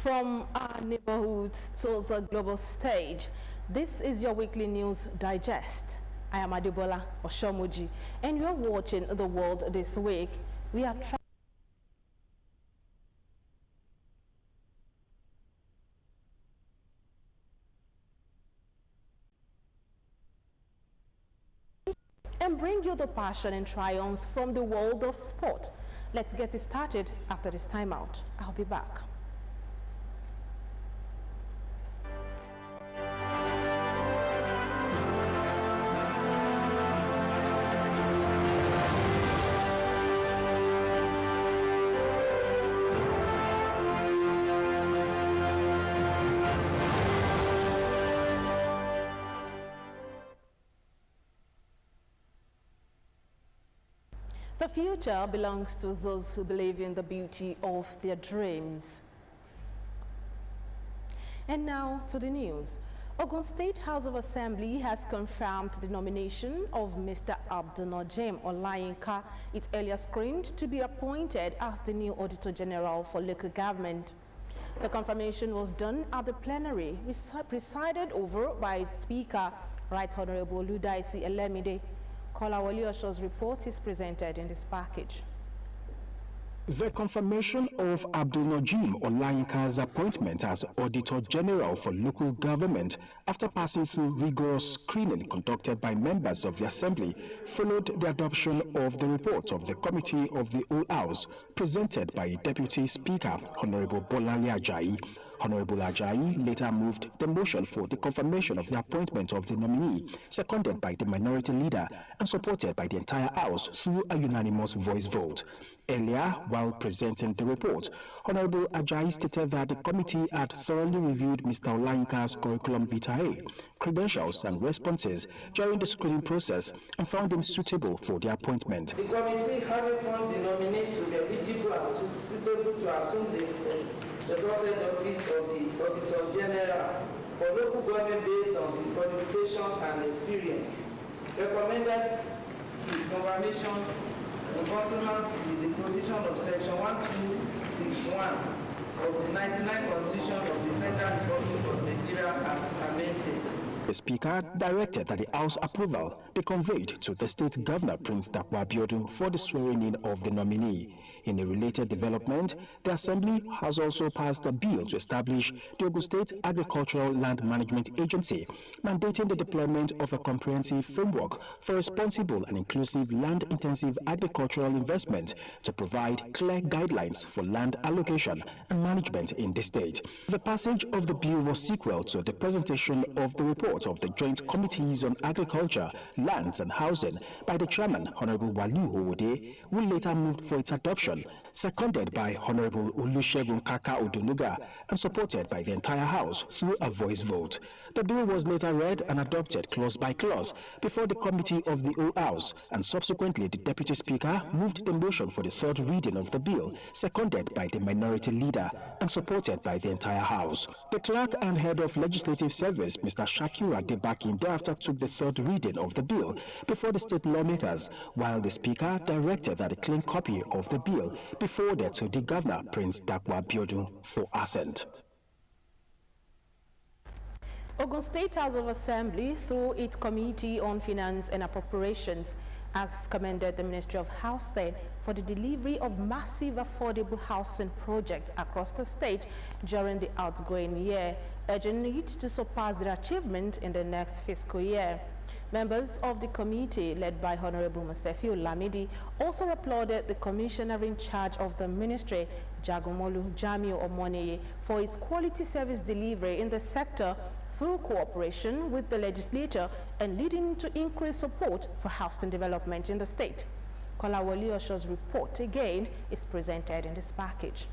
From our neighborhoods to the global stage, this is your weekly news digest. I am Adebola Oshomuji, and you are watching The World This Week. We are and bring you the passion and triumphs from the world of sport. Let's get it started after this timeout. I'll be back. The future belongs to those who believe in the beauty of their dreams. And now to the news. Ogun State House of Assembly has confirmed the nomination of Mr. Abdul-Najim Olayinka, its earlier screened to be appointed as the new Auditor General for local government. The confirmation was done at the plenary, presided over by its Speaker, Right Honorable Ludaisi Elemide. Kolawole Osho's report is presented in this package. The confirmation of Abdul-Najim Olayinka's appointment as Auditor General for local government after passing through rigorous screening conducted by members of the Assembly followed the adoption of the report of the Committee of the Whole House presented by Deputy Speaker Honorable Bolale Ajayi. Honorable Ajayi later moved the motion for the confirmation of the appointment of the nominee, seconded by the minority leader and supported by the entire House through a unanimous voice vote. Earlier, while presenting the report, Honorable Ajayi stated that the committee had thoroughly reviewed Mr. Olayinka's curriculum vitae, credentials and responses during the screening process and found him suitable for the appointment. The committee, having found the nominee to be eligible and suitable to assume the exalted office of the Auditor General for local government based on his qualification and experience, recommended his confirmation in consonance with the provision of Section 1261 of the 99 Constitution of the Federal Republic of Nigeria as amended. The Speaker directed that the House approval be conveyed to the State Governor Prince Dakwa Abiodun for the swearing-in of the nominee. In a related development, the Assembly has also passed a bill to establish the Ogun State Agricultural Land Management Agency, mandating the deployment of a comprehensive framework for responsible and inclusive land-intensive agricultural investment to provide clear guidelines for land allocation and management in the state. The passage of the bill was sequel to the presentation of the report of the Joint Committees on Agriculture, Lands and Housing by the Chairman, Honorable Waliu Owode, who later moved for its adoption, seconded by Honorable Olusegun Kaka Odunuga and supported by the entire House through a voice vote. The bill was later read and adopted clause by clause before the Committee of the Whole House, and subsequently the Deputy Speaker moved the motion for the third reading of the bill, seconded by the minority leader and supported by the entire House. The Clerk and Head of Legislative Service, Mr. Shakiru Adebakin, thereafter took the third reading of the bill before the state lawmakers, while the Speaker directed that a clean copy of the bill be forwarded to the Governor, Prince Dakwa Abiodun, for assent. Ogun State House of Assembly, through its Committee on Finance and Appropriations, has commended the Ministry of Housing for the delivery of massive affordable housing projects across the state during the outgoing year, urging it to surpass their achievement in the next fiscal year. Members of the committee, led by Honorable Musefi Olamidi, also applauded the commissioner in charge of the ministry, Jagomolu Jamiu Omoneye, for his quality service delivery in the sector through cooperation with the legislature and leading to increased support for housing development in the state. Kolawole Osho's report again is presented in this package.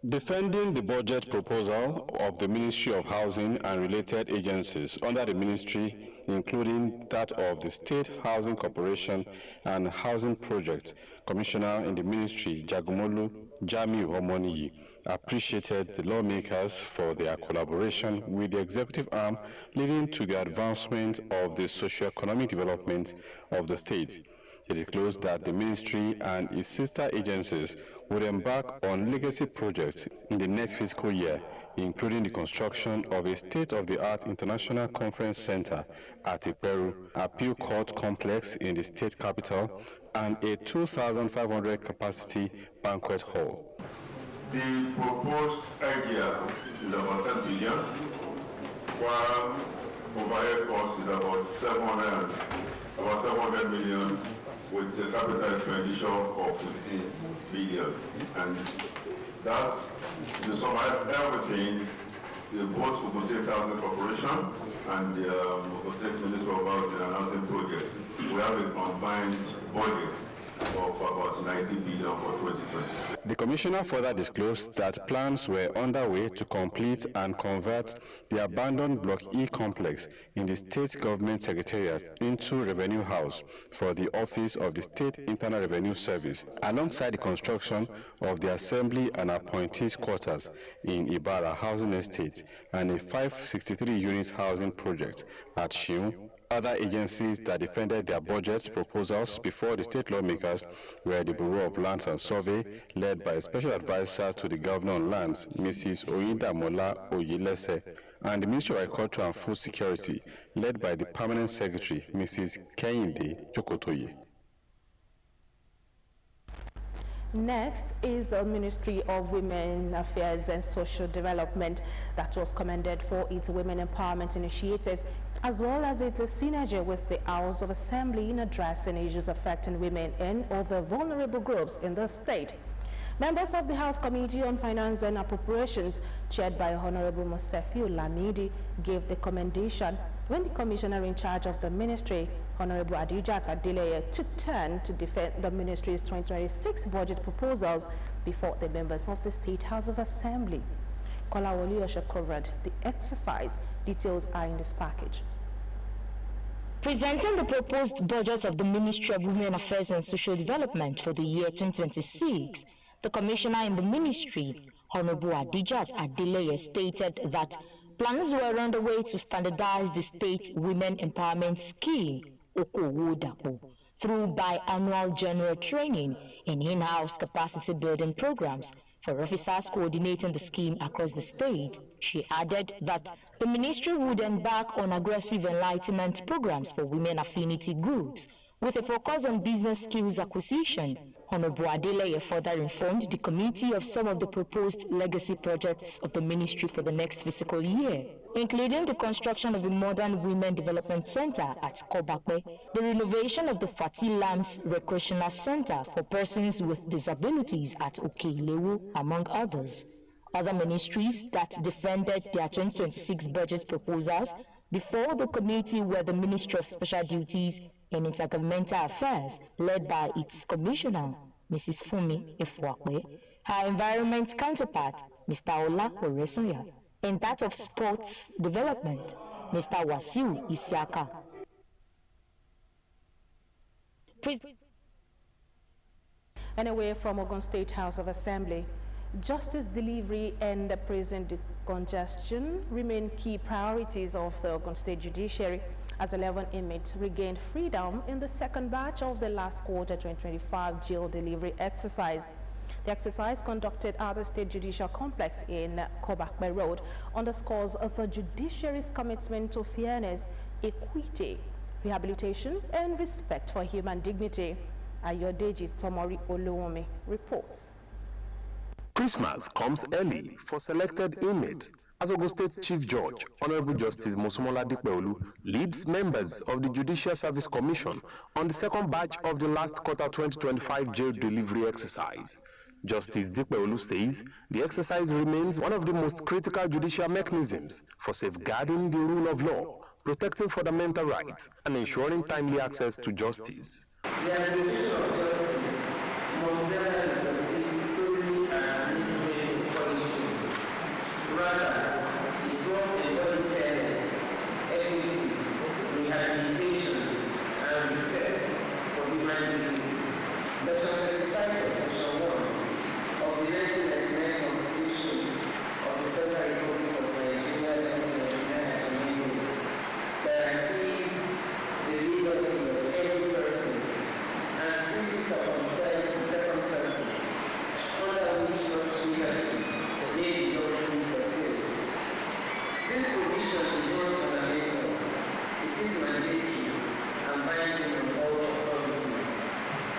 Defending the budget proposal of the Ministry of Housing and related agencies under the ministry, including that of the State Housing Corporation and Housing Project, Commissioner in the Ministry, Jagomolu Jamiu Omoniyi, appreciated the lawmakers for their collaboration with the executive arm leading to the advancement of the socio-economic development of the state. It is close that the ministry and its sister agencies will embark on legacy projects in the next fiscal year, including the construction of a state-of-the-art international conference center at Iperu, appeal court complex in the state capital, and a 2,500 capacity banquet hall. The proposed idea is about 10 billion, while overhead cost is about 700 million, with a capital expenditure of 15 billion. And that's, to summarize everything, the both Ogun State Housing Corporation and the Ogun State Ministry of Housing and Housing Projects, we have a combined budget of about 90 billion for 2026. The Commissioner further disclosed that plans were underway to complete and convert the abandoned Block E complex in the State Government Secretariat into Revenue House for the Office of the State Internal Revenue Service, alongside the construction of the Assembly and Appointees Quarters in Ibarra Housing Estate and a 563-unit housing project at Shiun. Other agencies that defended their budget proposals before the state lawmakers were the Bureau of Lands and Survey, led by a special advisor to the Governor on Lands, Mrs. Oyindamola Oyelese, and the Ministry of Agriculture and Food Security, led by the Permanent Secretary, Mrs. Kehinde Jokotoye. Next is the Ministry of Women Affairs and Social Development that was commended for its women empowerment initiatives, as well as its synergy with the House of Assembly in addressing issues affecting women and other vulnerable groups in the state. Members of the House Committee on Finance and Appropriations, chaired by Honorable Mosefiu Lamidi, gave the commendation when the commissioner in charge of the ministry, Honorable Adijat Adeleye, took turn to defend the ministry's 2026 budget proposals before the members of the State House of Assembly. Kolawole Osho covered the exercise. Details are in this package. Presenting the proposed budget of the Ministry of Women Affairs and Social Development for the year 2026, the commissioner in the ministry, Honorable Adijat Adeleye, stated that plans were underway to standardize the state women empowerment scheme, Okowodapo, through biannual general training and in-house capacity building programs for officers coordinating the scheme across the state. She added that the ministry would embark on aggressive enlightenment programs for women affinity groups with a focus on business skills acquisition. Honorable Adeleye further informed the committee of some of the proposed legacy projects of the ministry for the next fiscal year, including the construction of a modern women development center at Kobakwe, the renovation of the Fati Lambs Recreational Center for persons with disabilities at Okeilewu, among others. Other ministries that defended their 2026 budget proposals before the committee were the Ministry of Special Duties and Intergovernmental Affairs, led by its commissioner, Mrs. Fumi Efuakwe, her environment counterpart, Mr. Ola Oresoya, and that of Sports Development, Mr. Wasiu Isiaka. Anyway, from Ogun State House of Assembly, justice delivery and prison decongestion remain key priorities of the Ogun State Judiciary, as 11 inmates regained freedom in the second batch of the last quarter 2025 jail delivery exercise. The exercise, conducted at the State Judicial Complex in Kobakwe Road, underscores the judiciary's commitment to fairness, equity, rehabilitation, and respect for human dignity. Ayodeji Tomori Oluwumi reports. Christmas comes early for selected inmates as Ogun State Chief Judge, Honorable Justice Mosumola Dikpeolu, leads members of the Judicial Service Commission on the second batch of the last quarter 2025 jail delivery exercise. Justice Dikpeolu says the exercise remains one of the most critical judicial mechanisms for safeguarding the rule of law, protecting fundamental rights, and ensuring timely access to justice. The administration of justice must never be perceived solely as an instrument of punishment. Rather, it must embody fairness, equity, rehabilitation, and respect for human dignity. Section 35 of Section 1 of the 1999 Constitution of the Federal Republic of Nigeria 1999 as amended guarantees the liberty of every person and strictly circumscribes the circumstances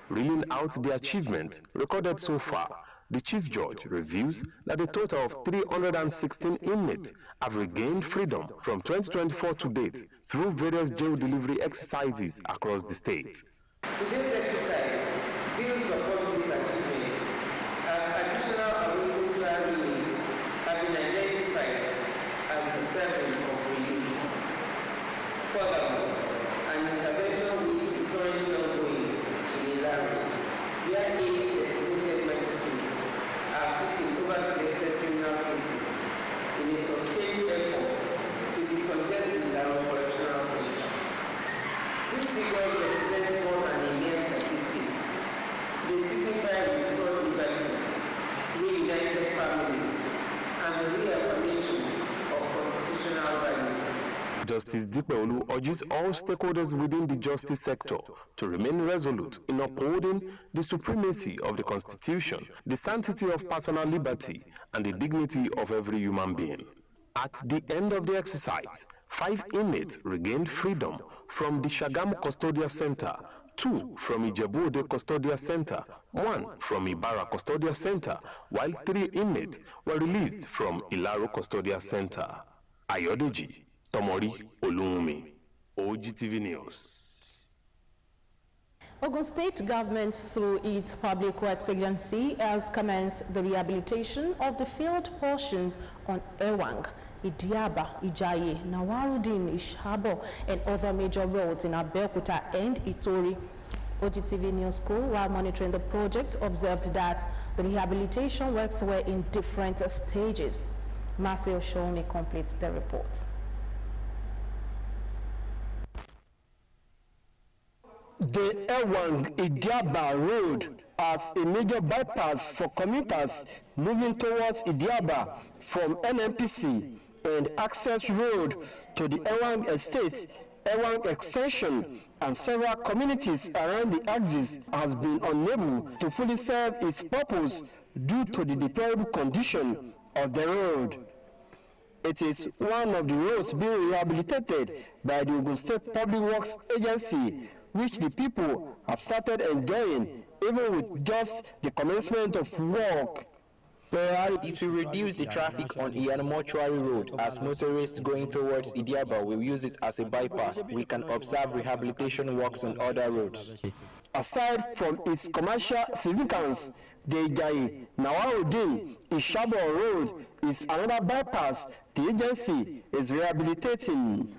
Reeling out the achievement recorded so far, the Chief Judge reviews that a total of 316 inmates have regained freedom from 2024 to date through various jail delivery exercises across the state. Today's exercise builds upon these achievements as additional awaiting trial release have been identified as deserving of release. Furthermore, an intervention week is currently ongoing in Ilaro, where 8 designated magistrates are sitting over selected criminal cases in a sustained effort to decongest the Ilaro Correctional Center. These figures represent more than a mere statistics. They signify restored liberty, reunited families, and the reaffirmation of constitutional values. Justice Dipeolu urges all stakeholders within the justice sector to remain resolute in upholding the supremacy of the Constitution, the sanctity of personal liberty, and the dignity of every human being. At the end of the exercise, 5 inmates regained freedom from the Shagamu Custodial Center, 2 from Ijebu-Ode Custodial Center, 1 from Ibara Custodial Center, while 3 inmates were released from Ilaro Custodial Center. Ayodeji Tomori Olunmi, Ogtv News. Ogun State government, through its public works agency, has commenced the rehabilitation of the failed portions on Ewang, Idiaba, Ijaye, Nawarudin, Ishabo, and other major roads in Abeokuta and Itori. Ogtv News crew, while monitoring the project, observed that the rehabilitation works were in different stages. Marcel Shomi completes the report. The Ewang Idiaba Road as a major bypass for commuters moving towards Idiaba from NNPC and access road to the Ewang Estate, Ewang Extension, and several communities around the axis has been unable to fully serve its purpose due to the deplorable condition of the road. It is one of the roads being rehabilitated by the Ogun State Public Works Agency, which the people have started enjoying even with just the commencement of work. It will reduce the traffic on Iyana Mortuary Road as motorists going towards Idiaba will use it as a bypass. We can observe rehabilitation works on other roads. Aside from its commercial significance, the Ijaye, Nawarudin, Ishabo Road is another bypass the agency is rehabilitating.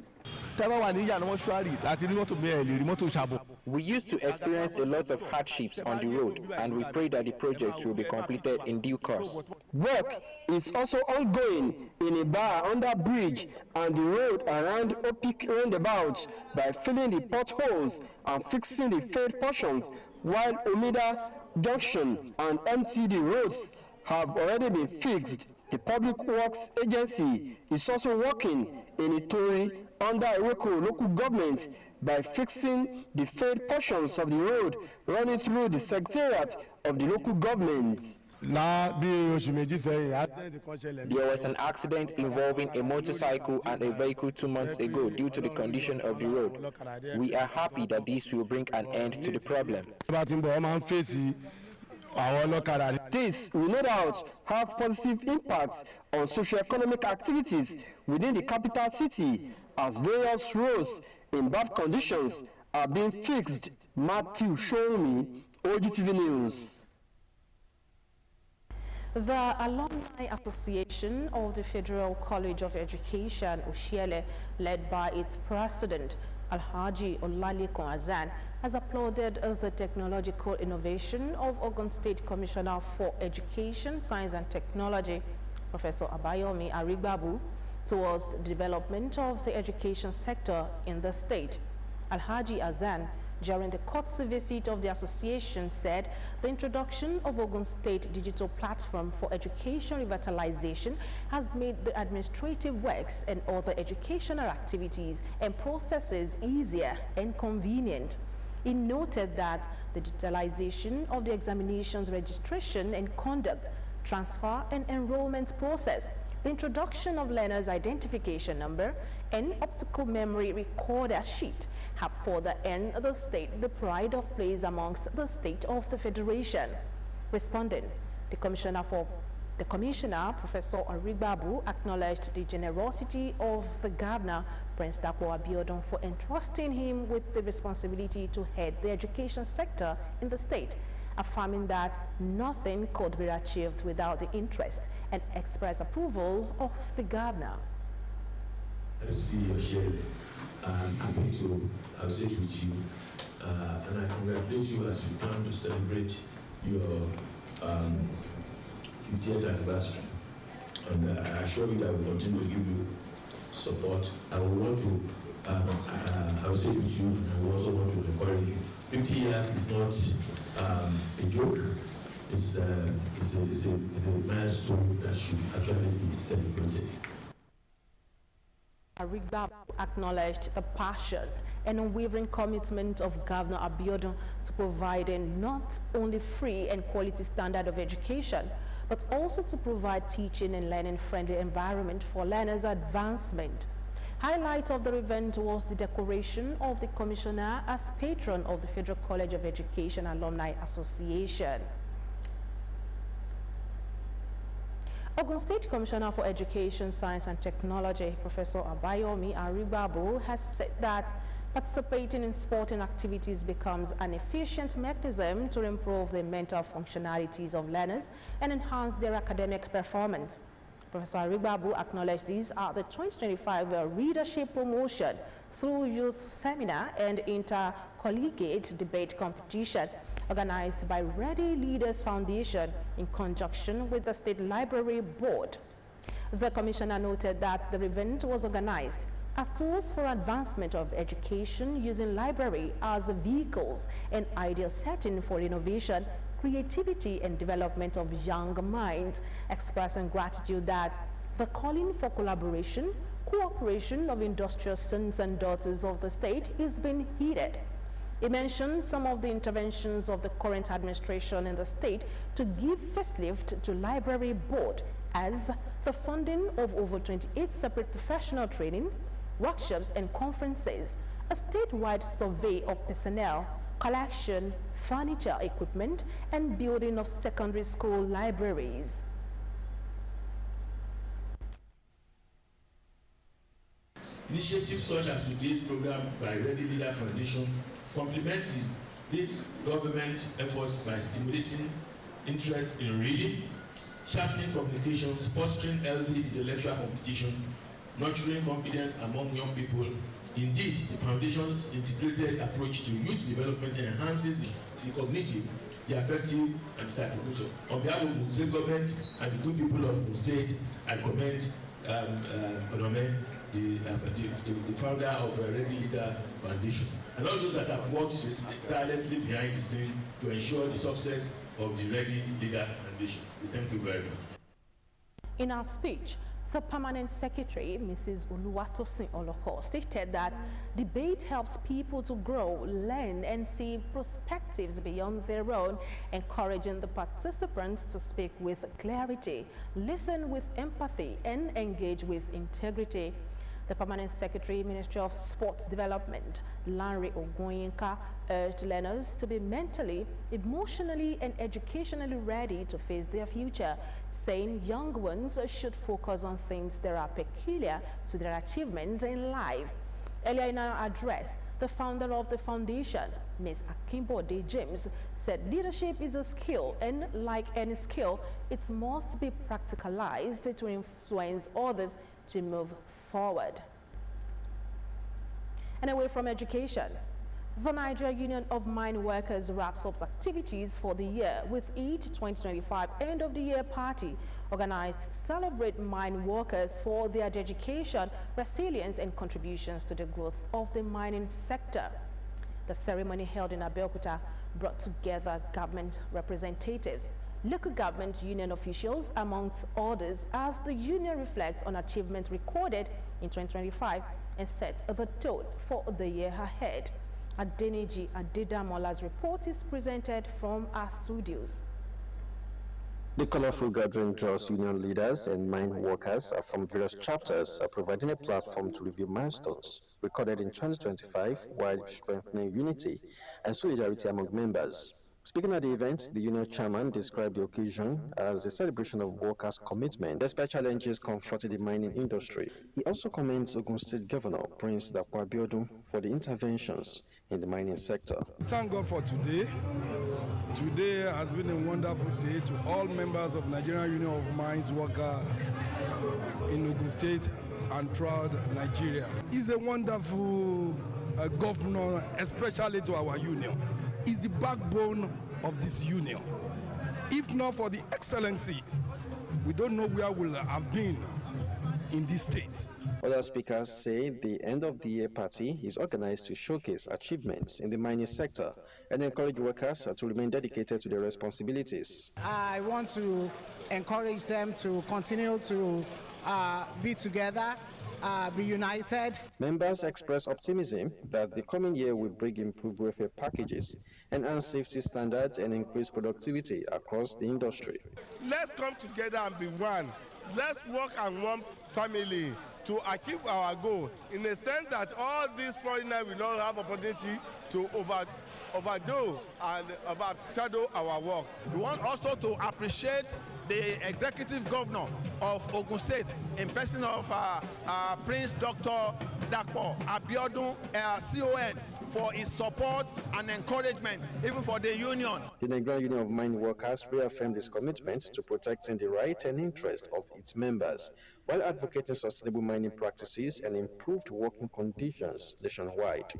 We used to experience a lot of hardships on the road, and we pray that the project will be completed in due course. Work is also ongoing in a bar under bridge and the road around Opik roundabout by filling the potholes and fixing the failed portions, while Omida Junction and MTD roads have already been fixed. The Public Works Agency is also working in Itori under Eweko local government by fixing the failed portions of the road running through the secretariat of the local government. There was an accident involving a motorcycle and a vehicle 2 months ago due to the condition of the road. We are happy that this will bring an end to the problem. This will no doubt have positive impacts on socio-economic activities within the capital city as various roads in bad conditions are being fixed. Matthew Shomi, Ogtv News. The Alumni Association of the Federal College of Education, Ushiele, led by its president, Alhaji Olalikon Azan, has applauded the technological innovation of Ogun State Commissioner for Education, Science and Technology, Professor Abayomi Arigbabu, towards the development of the education sector in the state. Alhaji Azan, during the courtesy visit of the association, said the introduction of Ogun State Digital Platform for Education Revitalization has made the administrative works and other educational activities and processes easier and convenient. He noted that the digitalization of the examinations registration and conduct, transfer and enrollment process, the introduction of learners' identification number, and optical memory recorder sheet have further earned the state the pride of place amongst the state of the Federation. Responding, the Commissioner, Professor Arigbabu, acknowledged the generosity of the Governor, Prince Dapo Abiodun, for entrusting him with the responsibility to head the education sector in the state, affirming that nothing could be achieved without the interest and express approval of the Governor. I see your share. I'm happy to sit with you, and I congratulate you as you come to celebrate your 50th anniversary. And I assure you that I will continue to give you support. I will want to, I will sit with you, and I will also want to encourage you. 50 years is not a joke. It's a milestone that should actually be celebrated. Arigbabu acknowledged the passion and unwavering commitment of Governor Abiodun to providing not only free and quality standard of education, but also to provide teaching and learning friendly environment for learners' advancement. Highlight of the event was the decoration of the Commissioner as patron of the Federal College of Education Alumni Association. Ogun State Commissioner for Education, Science and Technology, Professor Abayomi Arigbabu, has said that participating in sporting activities becomes an efficient mechanism to improve the mental functionalities of learners and enhance their academic performance. Professor Arigbabu acknowledged this at the 2025 Readership Promotion through Youth Seminar and Intercollegiate Debate Competition organized by Ready Leaders Foundation in conjunction with the State Library Board. The Commissioner noted that the event was organized as tools for advancement of education using library as vehicles and ideal setting for innovation, creativity and development of young minds, expressing gratitude that the calling for collaboration, cooperation of industrious sons and daughters of the state is being heeded. He mentioned some of the interventions of the current administration in the state to give first lift to library board, as the funding of over 28 separate professional training, workshops and conferences, a statewide survey of personnel, collection, furniture, equipment, and building of secondary school libraries. Initiatives such as today's program by Ready Leader Foundation complement this government efforts by stimulating interest in reading, sharpening communications, fostering healthy intellectual competition, nurturing confidence among young people. Indeed, the Foundation's integrated approach to youth development enhances the cognitive, the affective, and psychosocial. On behalf of the state government and the good people of the state, I commend Onome, the founder of Ready Leader Foundation, and all those that have worked tirelessly behind the scene to ensure the success of the Ready Leader Foundation. We thank you very much. In our speech, the Permanent Secretary, Mrs. Oluwatosin Oloko, stated that debate helps people to grow, learn, and see perspectives beyond their own, encouraging the participants to speak with clarity, listen with empathy, and engage with integrity. The Permanent Secretary, Ministry of Sports Development, Lanre Ogoyinka, urged learners to be mentally, emotionally, and educationally ready to face their future, saying young ones should focus on things that are peculiar to their achievement in life. Earlier in our address, the founder of the foundation, Ms. Akimbode James, said leadership is a skill, and like any skill, it must be practicalized to influence others to move forward. And away from education, the Nigeria Union of Mine Workers wraps up activities for the year with its 2025 end-of-the-year party organized to celebrate mine workers for their dedication, resilience, and contributions to the growth of the mining sector. The ceremony held in Abeokuta brought together government representatives, local government union officials, amongst others, as the union reflects on achievements recorded in 2025 and sets the tone for the year ahead. Adeniji Adedamola's report is presented from our studios. The colorful gathering draws union leaders and mine workers from various chapters, providing a platform to review milestones recorded in 2025 while strengthening unity and solidarity among members. Speaking at the event, the union chairman described the occasion as a celebration of workers' commitment despite challenges confronting the mining industry. He also commends Ogun State Governor Prince Dapo Abiodun for the interventions in the mining sector. Thank God for today. Today has been a wonderful day to all members of Nigerian Union of Mines Workers in Ogun State and throughout Nigeria. He's a wonderful governor, especially to our union. He's the backbone of this union. If not for the excellency, we don't know where we'll have been in this state. Other speakers say the end of the year party is organized to showcase achievements in the mining sector and encourage workers to remain dedicated to their responsibilities. I want to encourage them to continue to be together, be united. Members express optimism that the coming year will bring improved welfare packages, enhance safety standards, and increase productivity across the industry. Let's come together and be one. Let's work as one family to achieve our goal, in the sense that all these foreigners will not have opportunity to overdo and overshadow our work. We want also to appreciate the executive governor of Ogun State in person of Prince Dr. Dapo Abiodun, CON, for his support and encouragement, even for the union. The Nigerian Union of Mine Workers reaffirmed its commitment to protecting the right and interest of its members, while advocating sustainable mining practices and improved working conditions nationwide.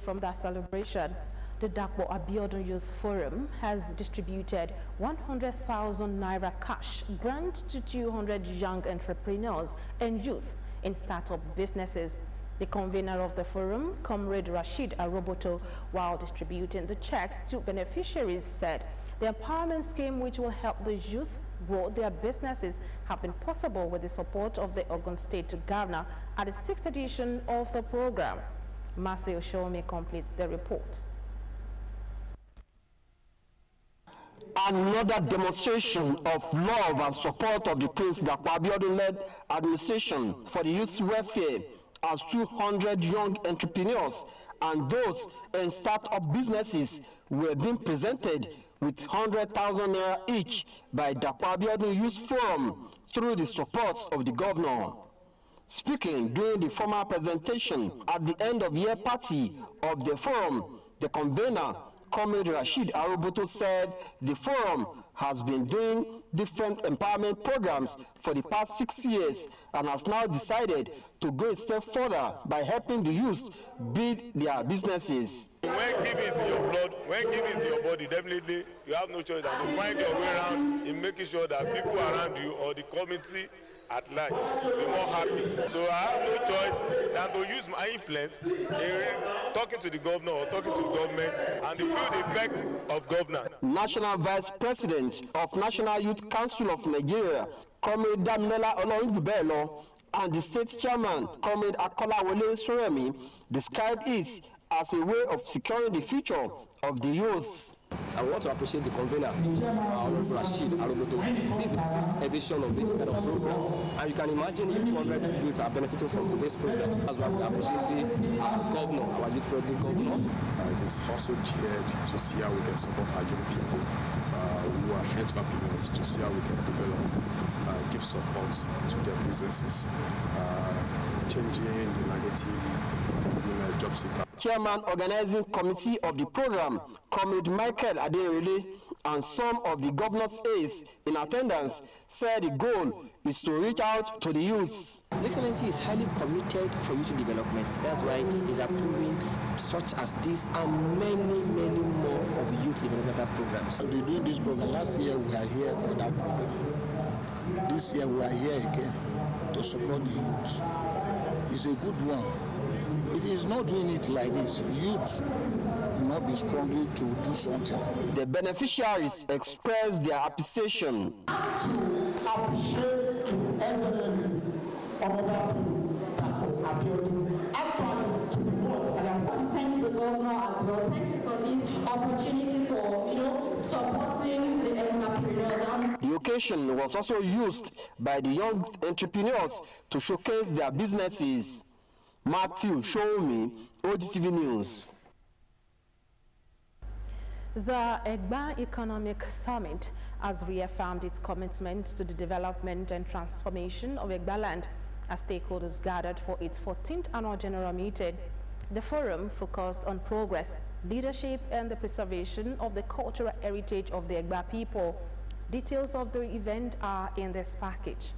From that celebration, the Dapo Abiodun Youth Forum has distributed 100,000 naira cash grant to 200 young entrepreneurs and youth in startup businesses. The convener of the forum, Comrade Rashid Aroboto, while distributing the checks to beneficiaries, said the empowerment scheme, which will help the youth grow their businesses, have been possible with the support of the Ogun State Governor at the 6th edition of the program. Matthew Showme completes the report. Another demonstration of love and support of the Prince Dapo Abiodun-led administration for the youth's welfare, as 200 young entrepreneurs and those in start-up businesses were being presented with 100,000 naira each by Dapo Abiodun Youth Forum through the support of the governor. Speaking during the formal presentation at the end of year party of the forum, the convener, Comrade Rashid Aroboto, said the forum has been doing different empowerment programs for the past 6 years and has now decided to go a step further by helping the youth build their businesses. When give is in your blood, when give is in your body, definitely you have no choice than to find your way around in making sure that people around you or the community at large be more happy. So I have no choice than to use my influence in talking to the governor or talking to the government and to feel the effect of governance. National Vice President of National Youth Council of Nigeria, Comrade Damilola Olorunjubelo, and the state chairman, Comrade Akolawole Soremi, described it as a way of securing the future of the youth. I want to appreciate the convener, Rashid Aroboto. This is the 6th edition of this kind of program, and you can imagine if 200 youths are benefiting from today's program. That's why we appreciate our governor, our youth-friendly governor. It is also geared to see how we can support our young people who are entrepreneurs, to see how we can develop, give support to their businesses, changing the narrative from being a job seeker. Chairman Organizing Committee of the program, Comrade Michael Aderele, and some of the governor's aides in attendance said the goal is to reach out to the youths. His Excellency is highly committed for youth development. That's why he's approving such as this and many more of youth developmental programs. We're doing this program. Last year we are here for that program. This year we are here again to support the youth. It's a good one. If he's not doing it like this, youth will not be strongly to do something. The beneficiaries expressed their appreciation. To appreciate His Excellency Dapo Abiodun. Actually, to be blunt, and I want to thank the governor as well. Thank you for this opportunity for, supporting the entrepreneurs. The occasion was also used by the young entrepreneurs to showcase their businesses. Matthew Showme, Ogtv News. The Egba Economic Summit has reaffirmed its commitment to the development and transformation of Egbaland as stakeholders gathered for its 14th annual general meeting. The forum focused on progress, leadership, and the preservation of the cultural heritage of the Egba people. Details of the event are in this package.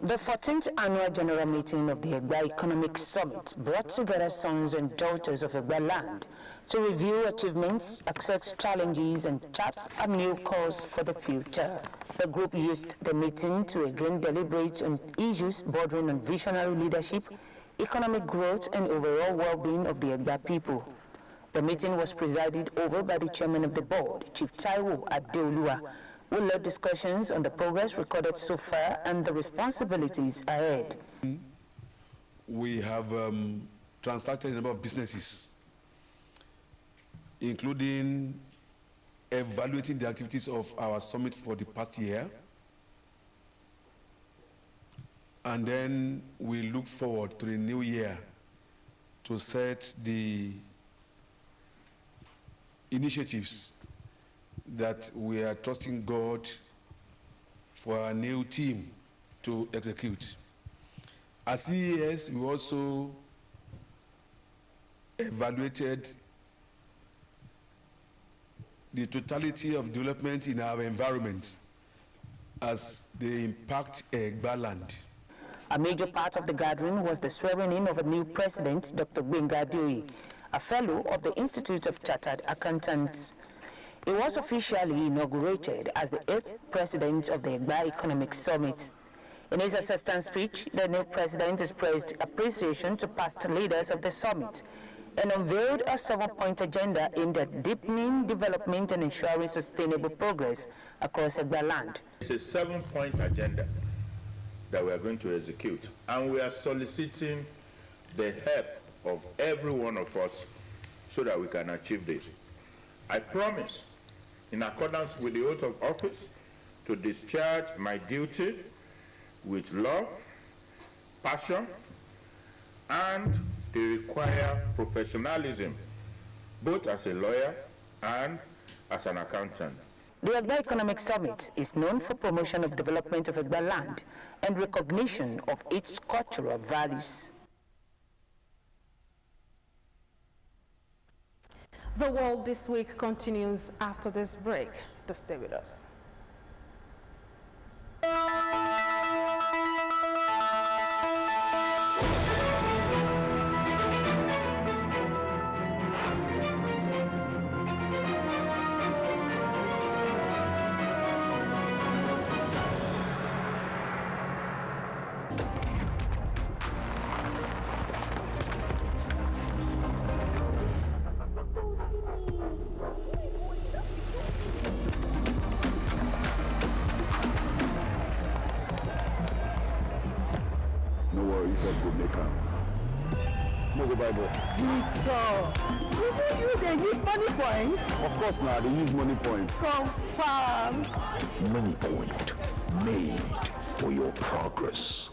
The 14th annual general meeting of the Egba Economic Summit brought together sons and daughters of Egba land to review achievements, accept challenges, and chart a new course for the future. The group used the meeting to again deliberate on issues bordering on visionary leadership, economic growth, and overall well-being of the Egba people. The meeting was presided over by the chairman of the board, Chief Taiwo Adeolua, who led discussions on the progress recorded so far and the responsibilities ahead. We have transacted a number of businesses, including evaluating the activities of our summit for the past year. And then we look forward to the new year to set the initiatives that we are trusting God for our new team to execute. As CES, we also evaluated the totality of development in our environment as they impact Egba land. A major part of the gathering was the swearing-in of a new president, Dr. Gbenga Adeoye, a fellow of the Institute of Chartered Accountants. He was officially inaugurated as the 8th president of the Egba Economic Summit. In his acceptance speech, the new president expressed appreciation to past leaders of the summit and unveiled a 7-point agenda aimed at deepening development and ensuring sustainable progress across Egba land. It's a 7-point agenda that we are going to execute, and we are soliciting the help of every one of us so that we can achieve this. I promise, in accordance with the oath of office, to discharge my duty with love, passion, and the required professionalism, both as a lawyer and as an accountant. The Egba Economic Summit is known for promotion of development of Egba land and recognition of its cultural values. The World This Week continues after this break. To stay with us. They use money point? Of course not, they use money point. Confirmed. Money point, made for your progress.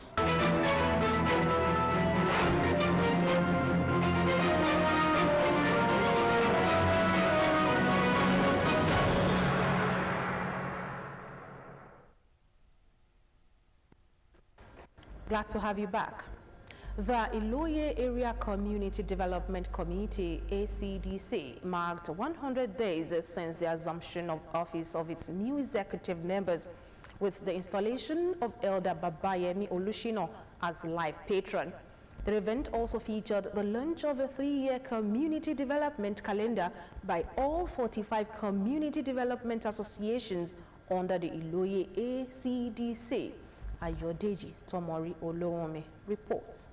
Glad to have you back. The Iloye Area Community Development Committee, ACDC, marked 100 days since the assumption of office of its new executive members with the installation of Elder Babayemi Olushino as life patron. The event also featured the launch of a 3-year community development calendar by all 45 community development associations under the Iloye ACDC. Ayodeji Tomori Olowome reports.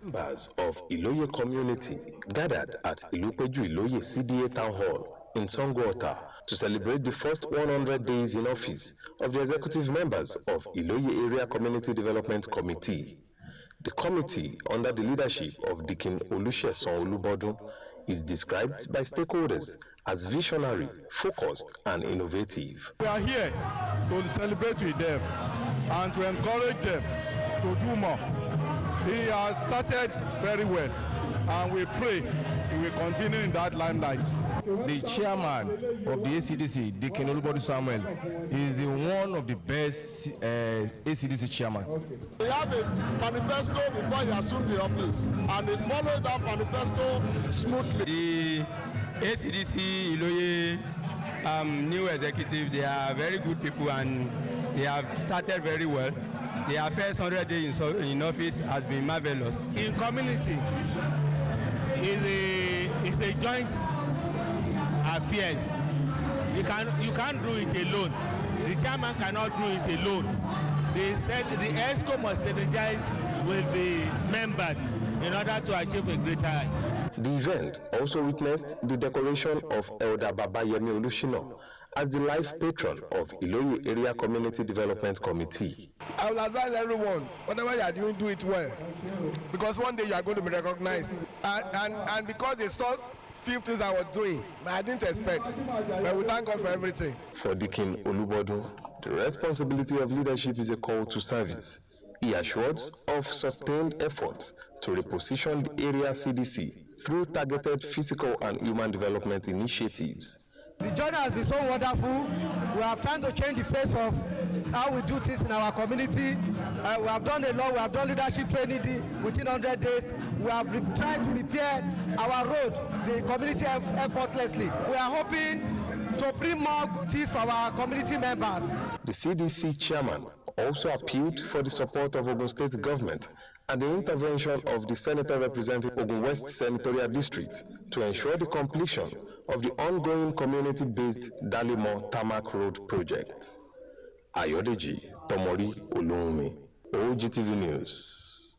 Members of Iloye community gathered at Ilupeju Iloye CDA Town Hall in Songwater to celebrate the first 100 days in office of the executive members of Iloye Area Community Development Committee. The committee, under the leadership of Dikin Olusesan Olubodun, is described by stakeholders as visionary, focused, and innovative. We are here to celebrate with them and to encourage them to do more. He has started very well, and we pray he will continue in that limelight. The chairman of the ACDC, Dikin Olubodun Samuel, is one of the best ACDC chairman. We have a manifesto before he assumed the office, and he's followed that manifesto smoothly. The ACDC Iloye new executive, they are very good people and they have started very well. Their first 100 days in office has been marvelous. In community, it's a joint affairs. You can't do it alone. The chairman cannot do it alone. They said the ESCO must synergize with the members in order to achieve a greater height. The event also witnessed the decoration of Elder Babayemi Olushino as the life patron of Iloye Area Community Development Committee. I will advise everyone, whatever you are doing, do it well. Because one day you are going to be recognized. And because they saw few things I was doing, I didn't expect. But we thank God for everything. For Dikin Olubodun, the responsibility of leadership is a call to service. He assures of sustained efforts to reposition the area CDC through targeted physical and human development initiatives. The journey has been so wonderful. We have tried to change the face of how we do things in our community. We have done a lot. We have done leadership training within 100 days. We have tried to repair our road, the community effortlessly. We are hoping to bring more good things for our community members. The CDC chairman also appealed for the support of Ogun State government and the intervention of the senator representing Ogun West Senatorial District to ensure the completion of the ongoing community-based Dalimo Tarmac Road project. Ayodeji Tomori Olunmi, Ogtv News.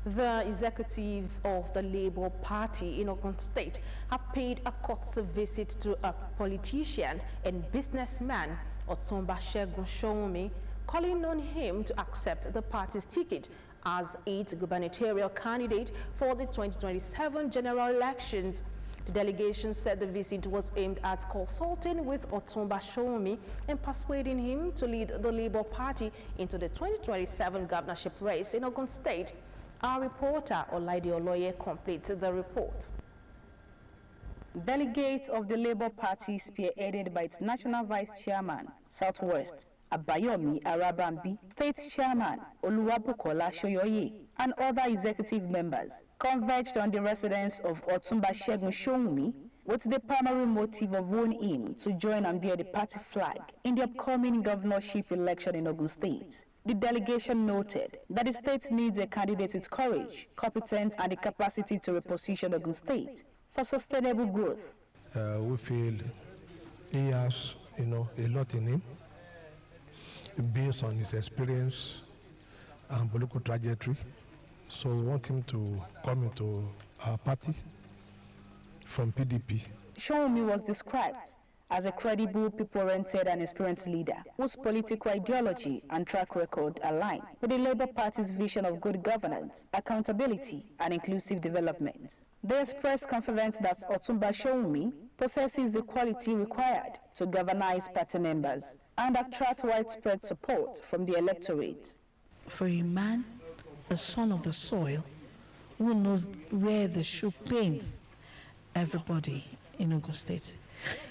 The executives of the Labour Party in Ogun State have paid a courtesy visit to a politician and businessman, Otumba Segun Showunmi, calling on him to accept the party's ticket as its gubernatorial candidate for the 2027 general elections. The delegation said the visit was aimed at consulting with Otumba Showunmi and persuading him to lead the Labour Party into the 2027 governorship race in Ogun State. Our reporter, Olaide Oloye, completes the report. Delegates of the Labour Party, spearheaded by its National Vice Chairman, Southwest, Abayomi Arabambi, State Chairman Oluwabukola Shoyoye, and other executive members, converged on the residence of Otumba Segun Showunmi with the primary motive of wooing him to join and bear the party flag in the upcoming governorship election in Ogun State. The delegation noted that the state needs a candidate with courage, competence, and the capacity to reposition Ogun State for sustainable growth. We feel he has, a lot in him, based on his experience and political trajectory. So we want him to come into our party from PDP. Showunmi was described as a credible, people-oriented and experienced leader whose political ideology and track record align with the Labour Party's vision of good governance, accountability, and inclusive development. They expressed confidence that Otumba Showunmi possesses the quality required to galvanize party members and attract widespread support from the electorate. For a man, a son of the soil, who knows where the shoe pains everybody in Ogun State.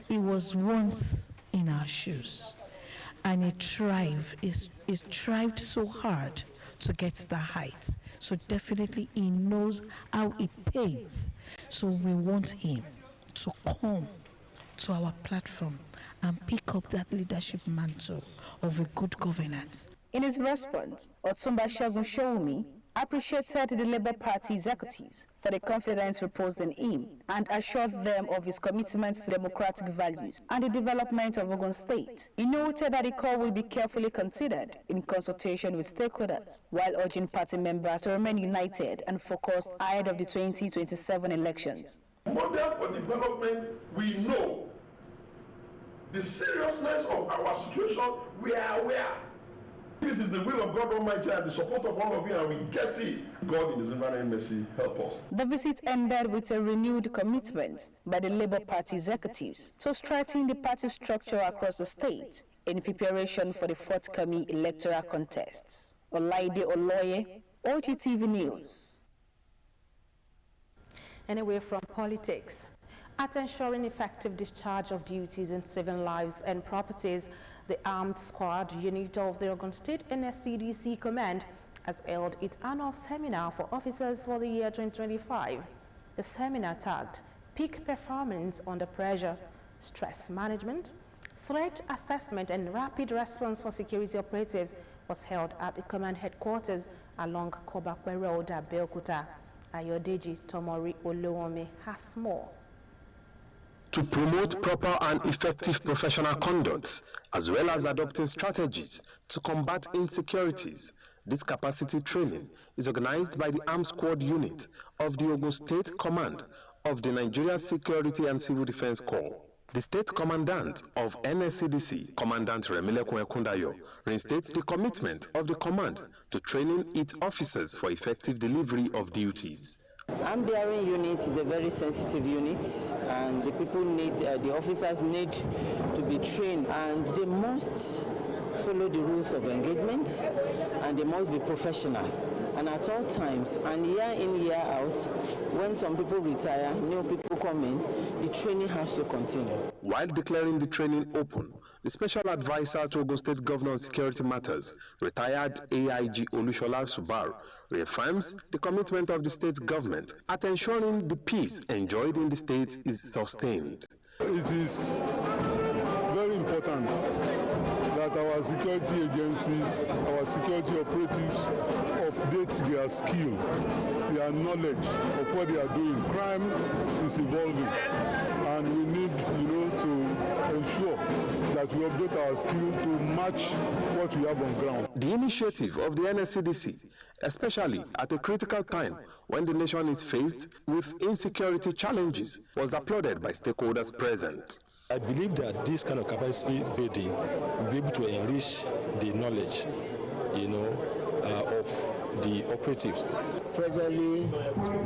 He was once in our shoes, and he strived so hard to get to the heights. So definitely he knows how it pains. So we want him to come to our platform and pick up that leadership mantle of a good governance. In his response, Otumba Segun Showunmi appreciated the Labour Party executives for the confidence reposed in him and assured them of his commitment to democratic values and the development of Ogun State. He noted that the call will be carefully considered in consultation with stakeholders, while urging party members to remain united and focused ahead of the 2027 elections. Model for development, we know the seriousness of our situation, we are aware. It is the will of God Almighty and the support of all of you, and we get it. God in His infinite mercy help us. The visit ended with a renewed commitment by the Labour Party executives to strengthen the party structure across the state in preparation for the forthcoming electoral contests. Olaide Oloye, Ogtv News. Anyway, from politics. At ensuring effective discharge of duties in saving lives and properties, the Armed Squad Unit of the Ogun State NSCDC Command has held its annual seminar for officers for the year 2025. The seminar tagged Peak Performance Under Pressure, Stress Management, Threat Assessment and Rapid Response for Security Operatives was held at the command headquarters along Kobakwe Road at Abeokuta. Ayodeji Tomori Oluwome has more. To promote proper and effective professional conduct, as well as adopting strategies to combat insecurities, this capacity training is organized by the Armed Squad Unit of the Ogun State Command of the Nigeria Security and Civil Defense Corps. The State Commandant of NSCDC, Commandant Remilekun Ekundayo, reinstates the commitment of the command to training its officers for effective delivery of duties. Armed bearing unit is a very sensitive unit, and the people need, the officers need to be trained, and they must follow the rules of engagement, and they must be professional. And at all times, and year in, year out, when some people retire, new people come in, the training has to continue. While declaring the training open, the Special Advisor to Ogun State Governor on Security Matters, retired AIG Olushola Subaru, reaffirms the commitment of the state government at ensuring the peace enjoyed in the state is sustained. It is very important that our security agencies, our security operatives update their skill, their knowledge of what they are doing. Crime is evolving, and we need, to ensure that we update our skill to match what we have on ground. The initiative of the NSCDC, especially at a critical time when the nation is faced with insecurity challenges, was applauded by stakeholders present. I believe that this kind of capacity building will be able to enrich the knowledge, of the operatives. Presently,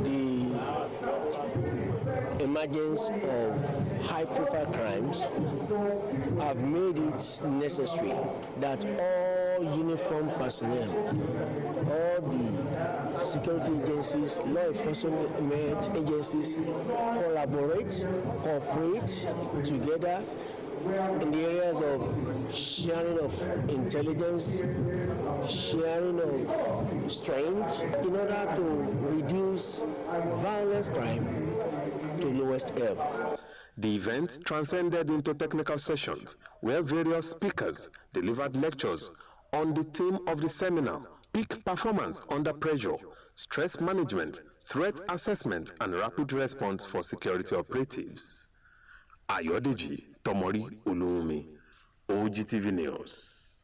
the emergence of high-profile crimes have made it necessary that all uniformed personnel, all the security agencies, law enforcement agencies collaborate, cooperate together in the areas of sharing of intelligence, sharing of strength, in order to reduce violence crime to lowest ebb. The event transcended into technical sessions where various speakers delivered lectures on the theme of the seminar, Peak Performance Under Pressure, Stress Management, Threat Assessment and Rapid Response for Security Operatives. Ayodeji Tomori Oluwome, Ogtv News.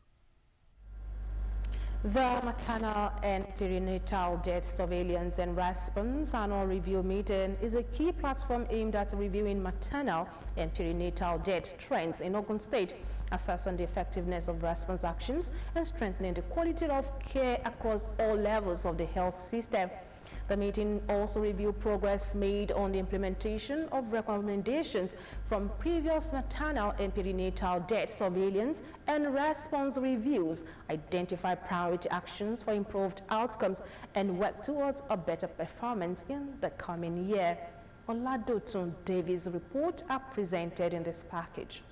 The Maternal and Perinatal Death Surveillance and Response Annual Review Meeting is a key platform aimed at reviewing maternal and perinatal death trends in Ogun State, assessing the effectiveness of response actions, and strengthening the quality of care across all levels of the health system. The meeting also reviewed progress made on the implementation of recommendations from previous maternal and perinatal death surveillance and response reviews, identify priority actions for improved outcomes, and work towards a better performance in the coming year. Oladotun Davis' report are presented in this package.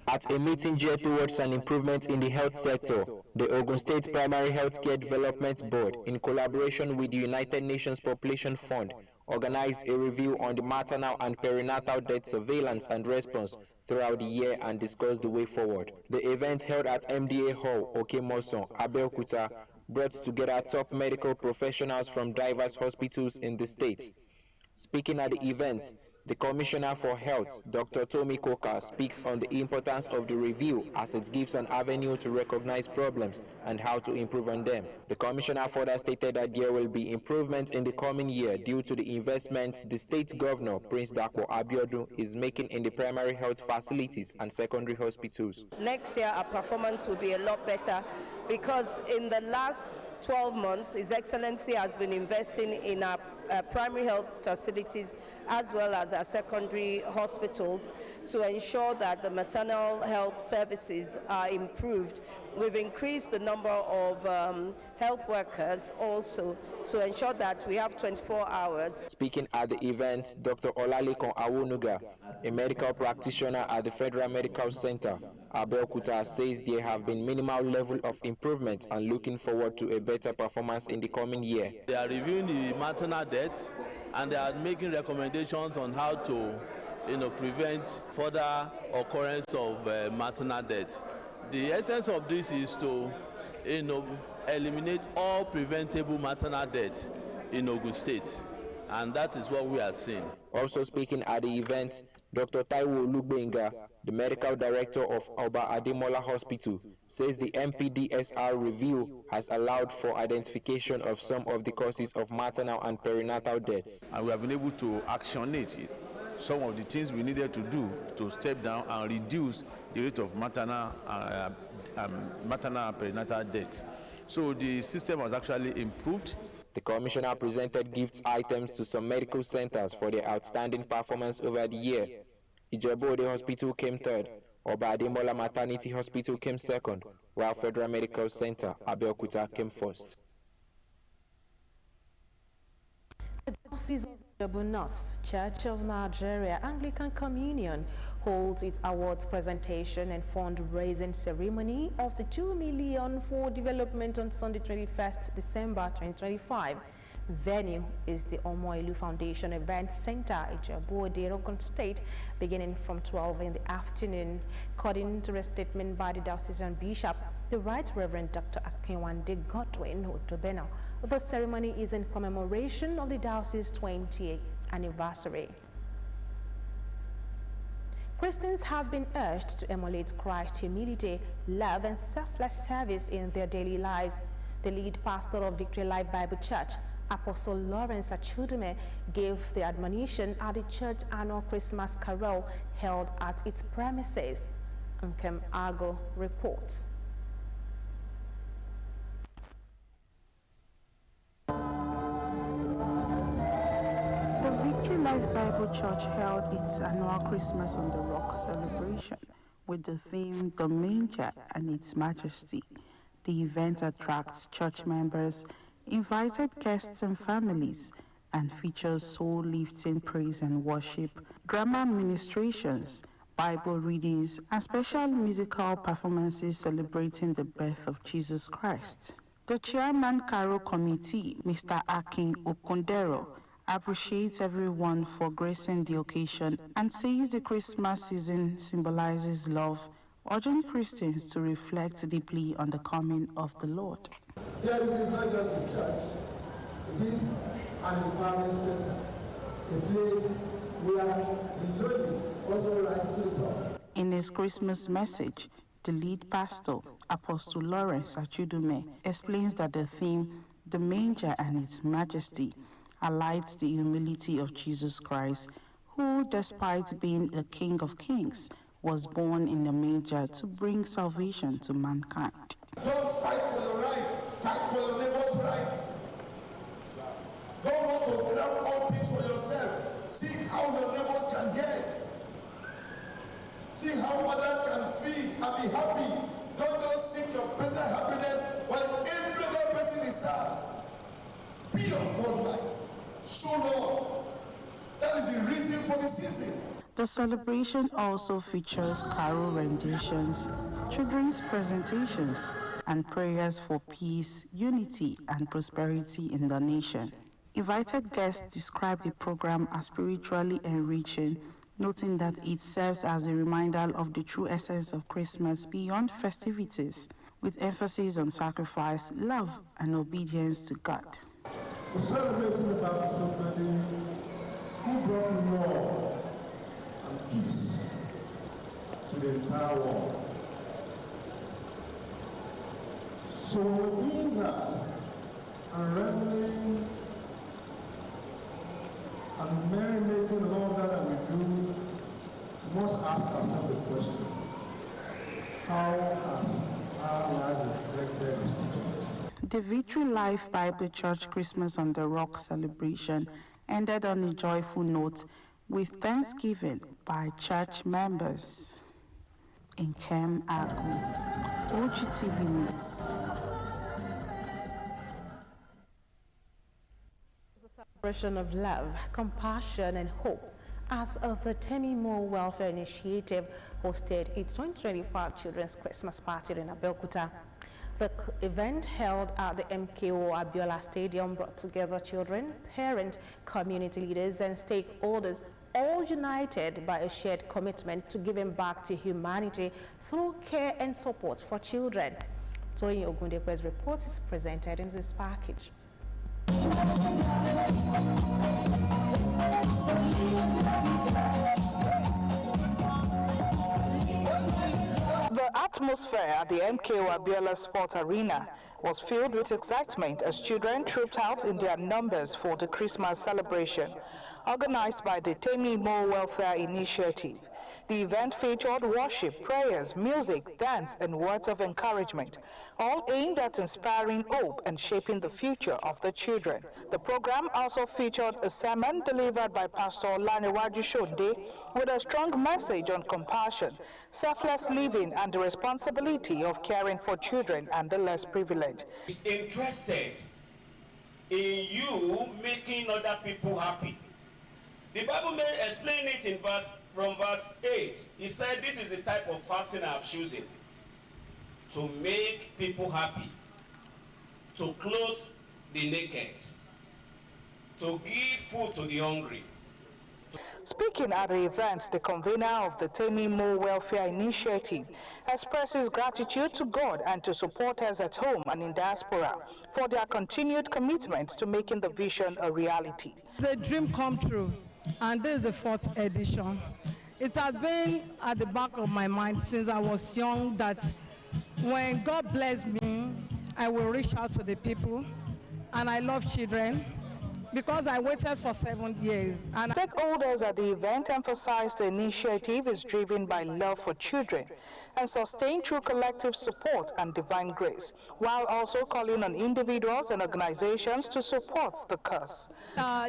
At a meeting geared towards an improvement in the health sector, the Ogun State Primary Healthcare Development Board, in collaboration with the United Nations Population Fund, organized a review on the maternal and perinatal death surveillance and response throughout the year and discussed the way forward. The event, held at MDA Hall, Okemoson, Abeokuta, brought together top medical professionals from diverse hospitals in the state. Speaking at the event, The Commissioner for Health, Dr. Tommy Coker, speaks on the importance of the review as it gives an avenue to recognize problems and how to improve on them. The Commissioner further stated that there will be improvements in the coming year due to the investments the State Governor, Prince Dapo Abiodun, is making in the primary health facilities and secondary hospitals. Next year, our performance will be a lot better because in the last 12 months, His Excellency has been investing in our primary health facilities as well as our secondary hospitals to ensure that the maternal health services are improved. We've increased the number of health workers also to ensure that we have 24 hours. Speaking at the event, Dr. Olalekon Awunuga, a medical practitioner at the Federal Medical Center, Abeokuta, says there have been minimal level of improvement and looking forward to a better performance in the coming year. They are reviewing the maternal deaths and they are making recommendations on how to prevent further occurrence of maternal death. The essence of this is to eliminate all preventable maternal deaths in Ogun State, and that is what we are seeing. Also speaking at the event, Dr. Taiwo Lugbenga, the medical director of Oba Ademola Hospital, says the MPDSR review has allowed for identification of some of the causes of maternal and perinatal deaths. And we have been able to actionate some of the things we needed to do to step down and reduce the rate of maternal and perinatal deaths. So the system has actually improved. The Commissioner presented gift items to some medical centers for their outstanding performance over the year. Ijebode Hospital came third, Oba Ademola Maternity Hospital came second, while Federal Medical Center, Abeokuta, came first. The Diocese of the North Church of Nigeria Anglican Communion holds its awards presentation and fundraising ceremony of the 2 million for development on Sunday 21st December 2025. Venue is the Omoilu Foundation Event Center, Ijebode, Ogun State, beginning from 12 in the afternoon. According to a statement by the Diocesan Bishop, the Right Reverend Dr. Akinwande Godwin Otobeno, the ceremony is in commemoration of the diocese's 20th anniversary. Christians have been urged to emulate Christ's humility, love, and selfless service in their daily lives. The lead pastor of Victory Life Bible Church, Apostle Lawrence Achudume, gave the admonition at the church annual Christmas carol held at its premises. Nkem Ago reports. The Victory Life Bible Church held its annual Christmas on the Rock celebration with the theme The Manger and Its Majesty. The event attracts church members, invited guests and families, and features soul-lifting praise and worship, drama ministrations, Bible readings, and special musical performances celebrating the birth of Jesus Christ. The Chairman Carol Committee, Mr. Akin Okundero, appreciates everyone for gracing the occasion and says the Christmas season symbolizes love, urging Christians to reflect deeply on the coming of the Lord. Here, this is not just a church, it is an empowerment center, a place where the lowly also rise to the top. In his Christmas message, the lead pastor, Apostle Lawrence Achudume, explains that the theme, The Manger and Its Majesty, highlights the humility of Jesus Christ, who, despite being the King of Kings, was born in the manger to bring salvation to mankind. Don't fight for your right, fight for your neighbor's right. Don't want to grab all things for yourself. See how your neighbors can get. See how others can feed and be happy. Don't just seek your personal happiness while every other person is sad. Be on front line. Show love. That is the reason for the season. The celebration also features carol renditions, children's presentations, and prayers for peace, unity, and prosperity in the nation. Invited guests described the program as spiritually enriching, noting that it serves as a reminder of the true essence of Christmas beyond festivities, with emphasis on sacrifice, love, and obedience to God. We're celebrating the birth of somebody who brought love peace to the entire world. So we're doing that and reveling and marinating and all that we do, we must ask ourselves the question, how has our life reflected its teachings? The Victory Life Bible Church Christmas on the Rock celebration ended on a joyful note with thanksgiving by church members. In Kem Agu, Ogtv News. It's a celebration of love, compassion, and hope as the Temi More Welfare Initiative hosted its 2025 Children's Christmas Party in Abeokuta. The event held at the MKO Abiola Stadium brought together children, parents, community leaders, and stakeholders, all united by a shared commitment to giving back to humanity through care and support for children. Toyin Ogundepe's report is presented in this package. The atmosphere at the MKO Abiola Sports Arena was filled with excitement as children trooped out in their numbers for the Christmas celebration, organized by the Temi More Welfare Initiative. The event featured worship, prayers, music, dance, and words of encouragement, all aimed at inspiring hope and shaping the future of the children. The program also featured a sermon delivered by Pastor Lanewaju Shonde with a strong message on compassion, selfless living, and the responsibility of caring for children and the less privileged. Is interested in you making other people happy. The Bible may explain it in from verse 8. He said, this is the type of fasting I'm choosing. To make people happy. To clothe the naked. To give food to the hungry. Speaking at the event, the convener of the Temi More Welfare Initiative expresses gratitude to God and to supporters at home and in diaspora for their continued commitment to making the vision a reality. It's a dream come true, and this is the 4th edition. It has been at the back of my mind since I was young that when God bless me, I will reach out to the people, and I love children. Because I waited for 7 years. And stakeholders at the event emphasized the initiative is driven by love for children and sustained through collective support and divine grace, while also calling on individuals and organizations to support the cause.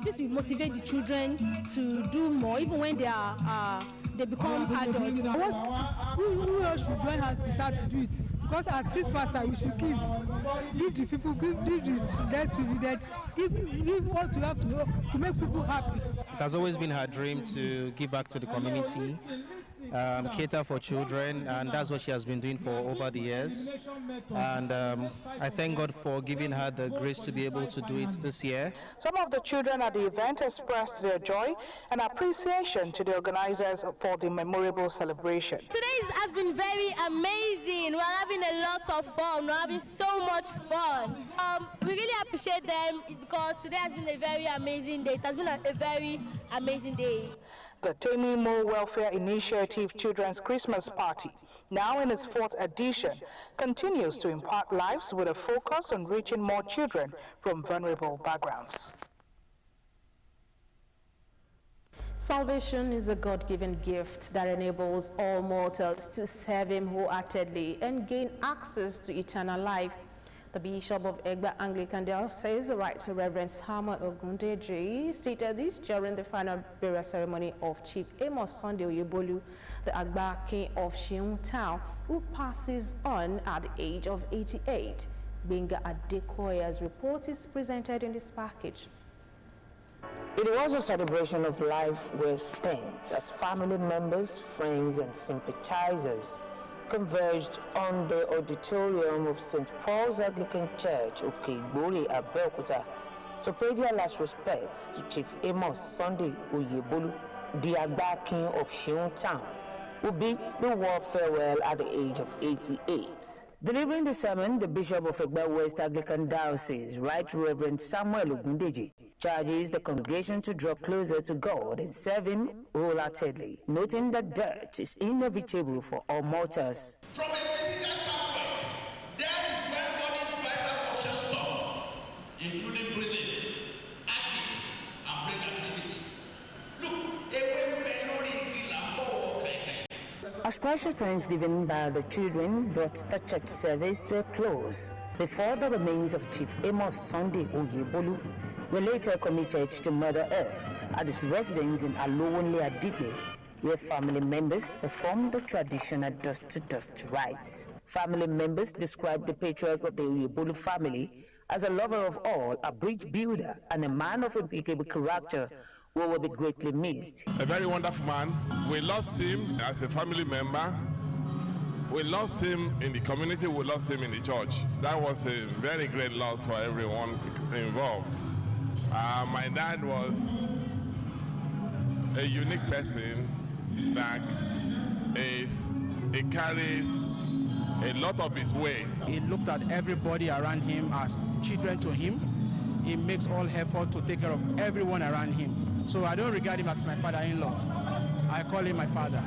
This will motivate the children to do more, even when they become adults. Who else should join us to start to do it? Because as Christmas time, we should give the people, give the less privileged, give what you have to make people happy. It has always been her dream to give back to the community, cater for children, and that's what she has been doing for over the years. And I thank God for giving her the grace to be able to do it this year. Some of the children at the event expressed their joy and appreciation to the organizers for the memorable celebration. Today has been very amazing. We're having a lot of fun. We're having so much fun. We really appreciate them because today has been a very amazing day. It has been a very amazing day. The Temi More Welfare Initiative Children's Christmas Party, now in its 4th edition, continues to impact lives with a focus on reaching more children from vulnerable backgrounds. Salvation is a God-given gift that enables all mortals to serve Him wholeheartedly and gain access to eternal life. The Bishop of Egba Anglican Diocese, Right Reverend Samuel Ogundeji, stated this during the final burial ceremony of Chief Amos Sunday Oyebolu, the Agba King of Sheung Town, who passes on at the age of 88. Benga Adekoya's report is presented in this package. It was a celebration of life well spent as family members, friends, and sympathizers converged on the auditorium of St. Paul's Anglican Church, Okegbori, Abeokuta, to pay their last respects to Chief Amos Sunday Oyebolu, the Agba King of Sheung Town, who bid the world farewell at the age of 88. Delivering the sermon, the Bishop of Egba West Anglican Diocese, Right Reverend Samuel Ogundeji, charges the congregation to draw closer to God and serve Him wholeheartedly, noting that dirt is inevitable for all mortals. From a physical standpoint, that is when body's vital functions stop, including breathing, heartbeats, and brain activity. Look, A special thanksgiving by the children brought the church service to a close before the remains of Chief Amos Sunday Oyebolu were later committed to Mother Earth at his residence in Alowonle Adipe, where family members performed the traditional dust-to-dust rites. Family members described the patriarch of the Oyebolu family as a lover of all, a bridge builder, and a man of impeccable character who will be greatly missed. A very wonderful man. We lost him as a family member. We lost him in the community. We lost him in the church. That was a very great loss for everyone involved. My dad was a unique person that he carries a lot of his weight. He looked at everybody around him as children to him. He makes all effort to take care of everyone around him. So I don't regard him as my father-in-law. I call him my father.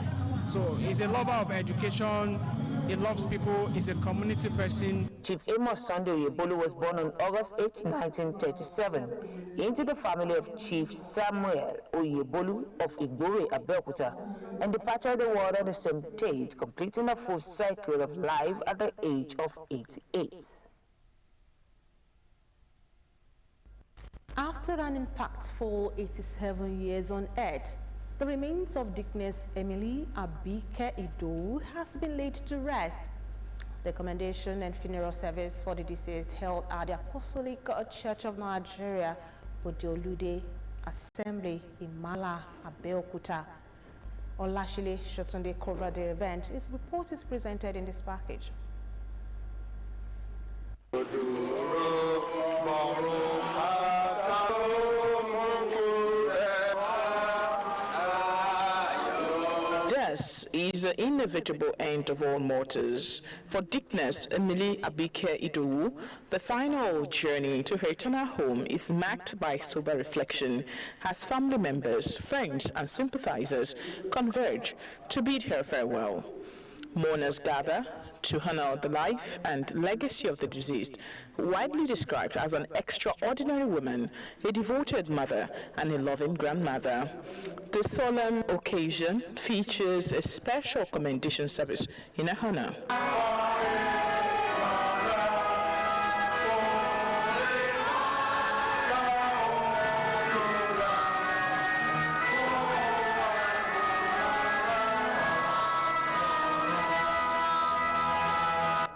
So he's a lover of education. He loves people. He's a community person. Chief Amos Sunday Oyebolu was born on August 8, 1937, into the family of Chief Samuel Oyebolu of Igbore, Abeokuta, and departed the world on the same date, completing a full cycle of life at the age of 88. After an impactful 87 years on earth, the remains of Dickness Emily Abike Idowu has been laid to rest. The commendation and funeral service for the deceased held at the Apostolic Church of Nigeria, Odiolude Assembly in Mala, Abeokuta. Olashile Shotunde covered the event. His report is presented in this package. Death is the inevitable end of all mortals. For Dickness Emily Abike Idowu, the final journey to her eternal home is marked by sober reflection as family members, friends, and sympathizers converge to bid her farewell. Mourners gather to honor the life and legacy of the deceased, widely described as an extraordinary woman, a devoted mother, and a loving grandmother. The solemn occasion features a special commendation service in her honor.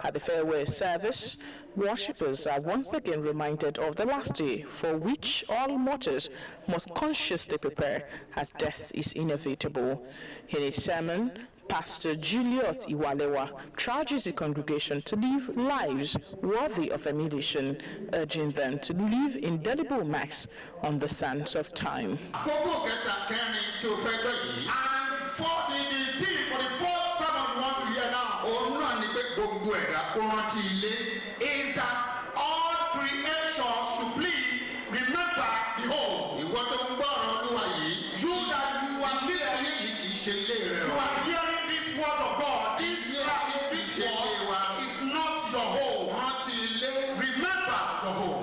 At the farewell service, worshippers are once again reminded of the last day for which all mortals must consciously prepare, as death is inevitable. In his sermon, Pastor Julius Iwalewa charges the congregation to live lives worthy of emulation, urging them to leave indelible marks on the sands of time. Is that all creation should please remember the whole. You are hearing this word of God. This word is not your whole. Remember the whole.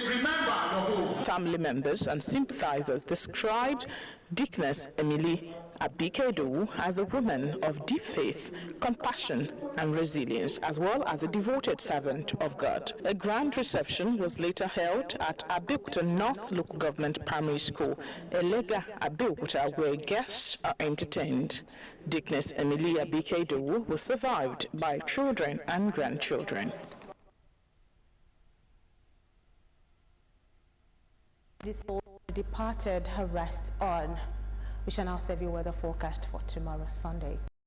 Remember the whole. Family members and sympathizers described Dickness Emily Abike Idowu as a woman of deep faith, compassion, and resilience, as well as a devoted servant of God. A grand reception was later held at Abeokuta North Local Government Primary School, Elega, Abeokuta, where guests are entertained. Dickness Emily Abike Idowu was survived by children and grandchildren. This departed her rest on. We shall now serve you weather forecast for tomorrow, Sunday.